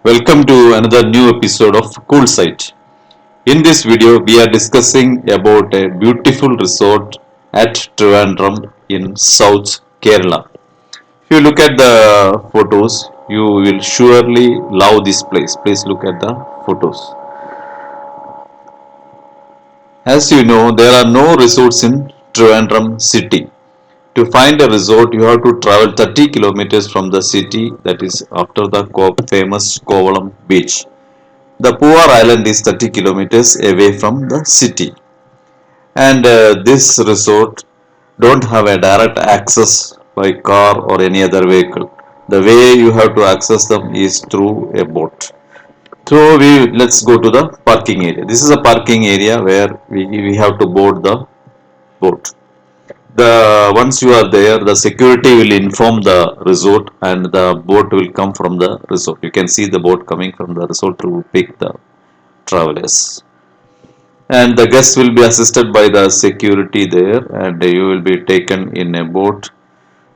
Welcome to another new episode of coolsite. In this video, we are discussing about a beautiful resort at Trivandrum in South Kerala. If you look at the photos, you will surely love this place. Please look at the photos. As you know, there are no resorts in Trivandrum City. To find a resort, you have to travel 30 kilometers from the city, that is after the famous Kovalam beach. The Poovar island is 30 kilometers away from the city, and this resort don't have a direct access by car or any other vehicle. The way you have to access them is through a boat. So let's go to the parking area. This is a parking area where we have to board the boat. The once you are there, the security will inform the resort, and the boat will come from the resort. You can see the boat coming from the resort to pick the travelers. And the guests will be assisted by the security there, and you will be taken in a boat.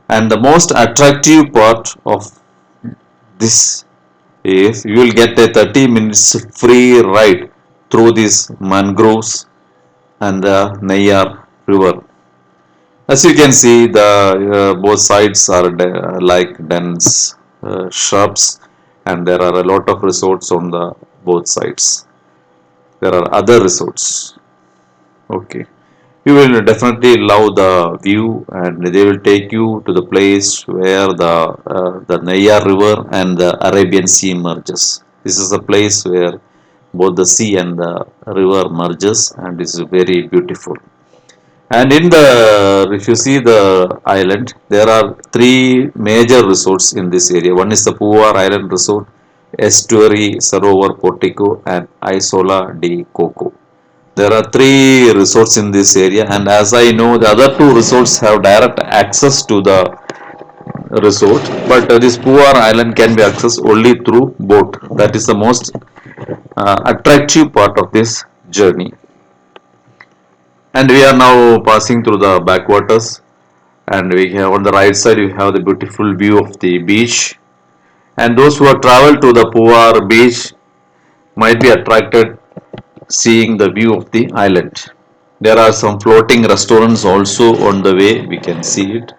And the most attractive part of this is you will get a 30 minutes free ride through these mangroves and the Neyyar River. As you can see, the both sides are like dense shrubs, and there are a lot of resorts on the both sides. There are other resorts. Okay. You will definitely love the view, and they will take you to the place where the Neyyar River and the Arabian Sea merges. This is a place where both the sea and the river merges, and is very beautiful. And if you see the island, there are three major resorts in this area. One is the Poovar Island Resort, Estuary, Sarovar, Portico, and Isola di Coco. There are three resorts in this area, and as I know, the other two resorts have direct access to the resort, but this Poovar Island can be accessed only through boat. That is the most attractive part of this journey. And we are now passing through the backwaters, and we have on the right side we have the beautiful view of the beach. And those who have traveled to the Poovar beach might be attracted seeing the view of the island. There are some floating restaurants also on the way, we can see it.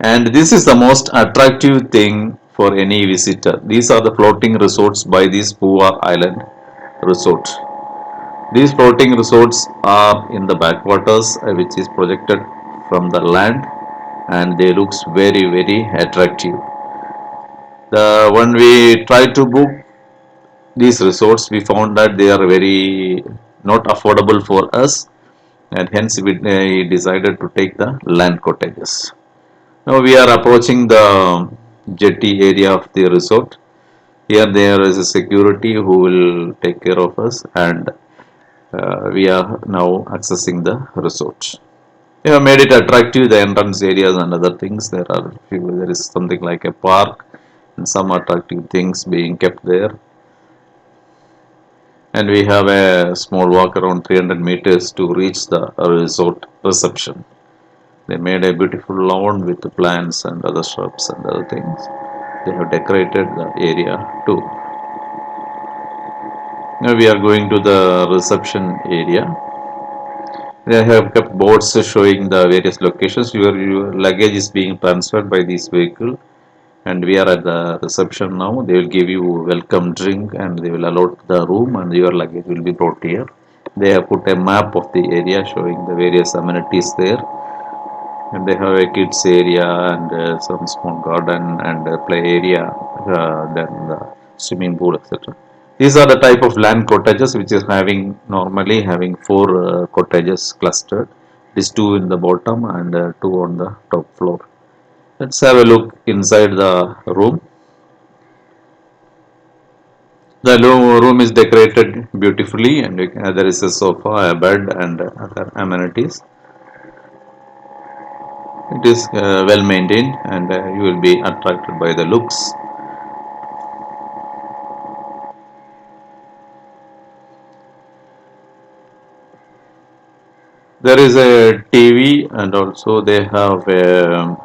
And this is the most attractive thing for any visitor. These are the floating resorts by this Poovar Island resort. These floating resorts are in the backwaters, which is projected from the land, and they looks very attractive. The when we try to book these resorts, we found that they are very not affordable for us, and hence we decided to take the land cottages. Now we are approaching the jetty area of the resort. Here there is a security who will take care of us, and we are now accessing the resort. We have made it attractive, the entrance areas and other things. There is something like a park and some attractive things being kept there. And we have a small walk around 300 meters to reach the resort reception. They made a beautiful lawn with plants and other shrubs and other things. They have decorated the area too. Now we are going to the reception area. They have kept boards showing the various locations. Your luggage is being transferred by this vehicle, and we are at the reception now. They will give you welcome drink, and they will allot the room, and your luggage will be brought here. They have put a map of the area showing the various amenities there, and they have a kids area and some small garden and play area, then the swimming pool, etc. These are the type of land cottages which is normally having four cottages clustered. These two in the bottom and two on the top floor. Let's have a look inside the room. The room is decorated beautifully, and there is a sofa, a bed, and other amenities. It is well maintained, and you will be attracted by the looks. There is a TV, and also they have a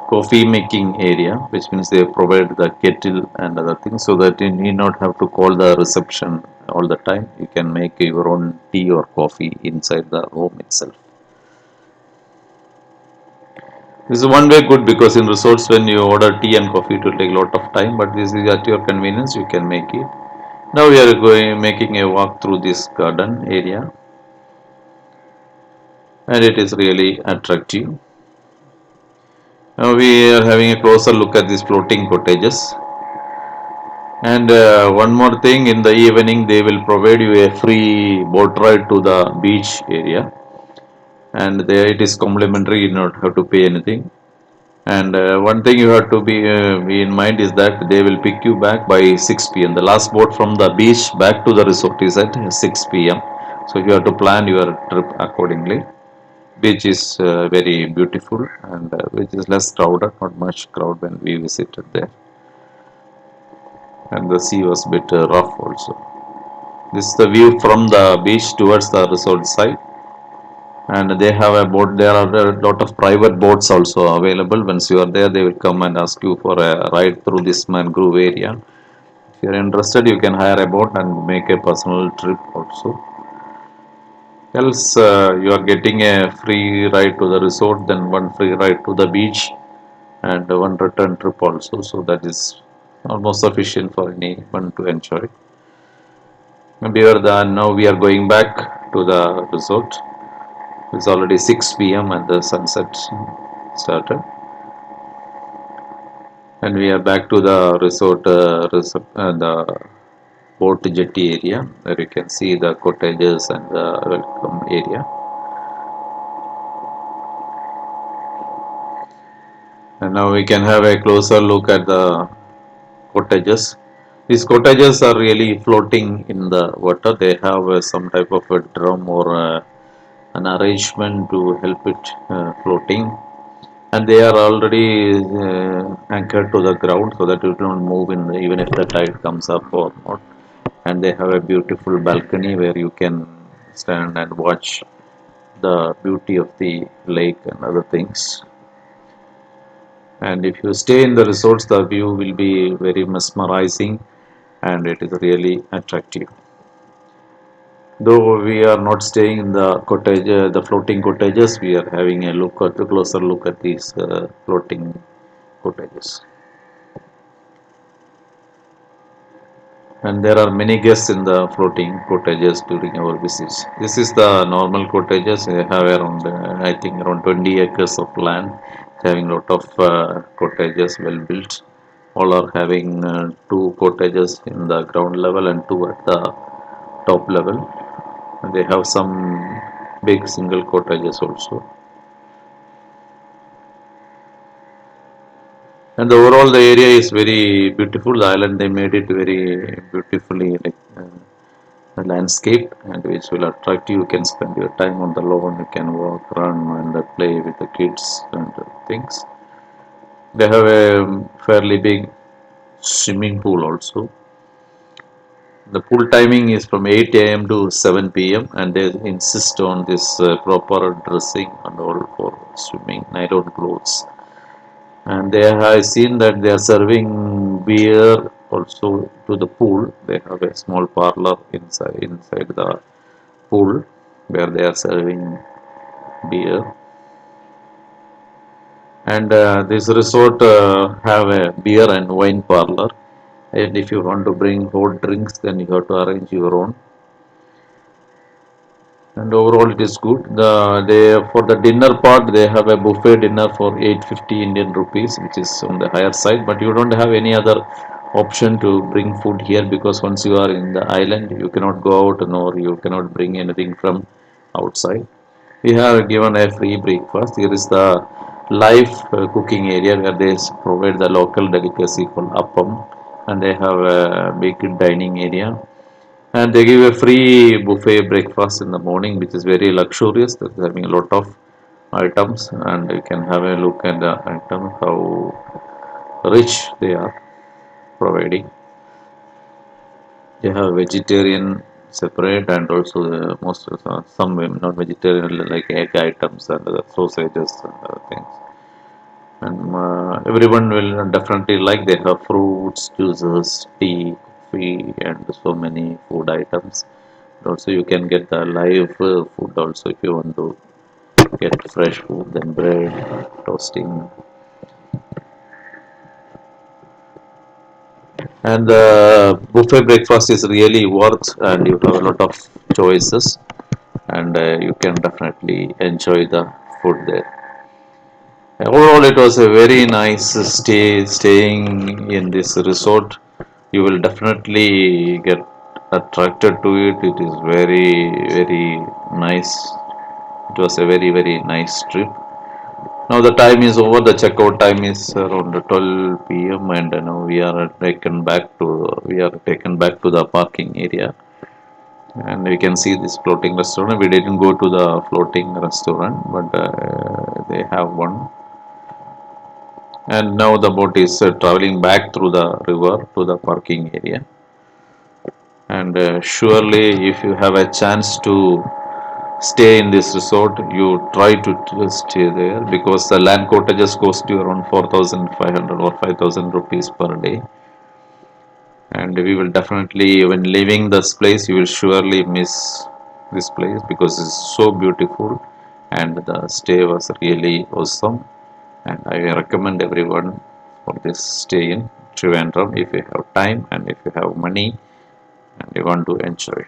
coffee making area, which means they provide the kettle and other things, so that you need not have to call the reception all the time. You can make your own tea or coffee inside the home itself. This is one way good, because in resorts when you order tea and coffee it will take a lot of time, but this is at your convenience, you can make it. Now we are going making a walk through this garden area, and it is really attractive. Now we are having a closer look at these floating cottages. And one more thing, in the evening they will provide you a free boat ride to the beach area, and there it is complimentary, you don't have to pay anything. And one thing you have to be in mind is that they will pick you back by 6 p.m. The last boat from the beach back to the resort is at 6 p.m. So you have to plan your trip accordingly. Beach is very beautiful, and which is less crowded, not much crowd when we visited there. And the sea was a bit rough also. This is the view from the beach towards the resort side, and they have a boat. There are a lot of private boats also available. Once you are there, they will come and ask you for a ride through this mangrove area. If you are interested, you can hire a boat and make a personal trip also. Else, you are getting a free ride to the resort, then one free ride to the beach, and one return trip also. So that is almost sufficient for anyone to enjoy. And now we are going back to the resort. It's already 6 p.m. and the sunset started. And we are back to the resort, the boat jetty area, where you can see the cottages and the welcome area. And now we can have a closer look at the cottages. These cottages are really floating in the water. They have some type of a drum or an arrangement to help it floating, and they are already anchored to the ground, so that it will not move even if the tide comes up or not. And they have a beautiful balcony where you can stand and watch the beauty of the lake and other things. And if you stay in the resorts, the view will be very mesmerizing, and it is really attractive. Though we are not staying in the cottage, the floating cottages, we are having a closer look at these floating cottages. And there are many guests in the floating cottages during our visits. This is the normal cottages. They have around, I think, around 20 acres of land, having a lot of cottages well built. All are having two cottages in the ground level and two at the top level. And they have some big single cottages also. And overall, the area is very beautiful. The island, they made it very beautifully, like the landscape, and which will attract you. You can spend your time on the lawn. You can walk, run, and play with the kids and things. They have a fairly big swimming pool also. The pool timing is from 8 a.m. to 7 p.m. and they insist on this proper dressing and all for swimming, nylon clothes. And they have seen that they are serving beer also to the pool. They have a small parlor inside the pool where they are serving beer. And this resort have a beer and wine parlor. And if you want to bring hot drinks, then you have to arrange your own. And overall it is good. They for the dinner part they have a buffet dinner for 850 Indian rupees, which is on the higher side, but you don't have any other option to bring food here, because once you are in the island you cannot go out nor you cannot bring anything from outside. We have given a free breakfast. Here is the live cooking area where they provide the local delicacy called appam, and they have a big dining area, and they give a free buffet breakfast in the morning, which is very luxurious. They're having a lot of items, and you can have a look at the items, how rich they are providing. They have vegetarian separate, and also most some non-vegetarian like egg items and other sausages and other things. and everyone will definitely like. They have fruits, juices, tea, coffee, and so many food items. Also, you can get the live food also if you want to get fresh food, then bread, toasting, and the buffet breakfast is really worth, and you have a lot of choices, and you can definitely enjoy the food there. Overall, it was a very nice staying in this resort. You will definitely get attracted to it. It is very nice. It was a very nice trip. Now the time is over. The checkout time is around 12 p.m. and now we are taken back to the parking area, and we can see this floating restaurant. We didn't go to the floating restaurant, but they have one. And now the boat is traveling back through the river to the parking area. And surely, if you have a chance to stay in this resort, you try to stay there, because the land cottages cost you around 4,500 or 5,000 rupees per day. And we will definitely, when leaving this place, you will surely miss this place because it's so beautiful and the stay was really awesome. And I recommend everyone for this stay in Trivandrum if you have time and if you have money and you want to enjoy.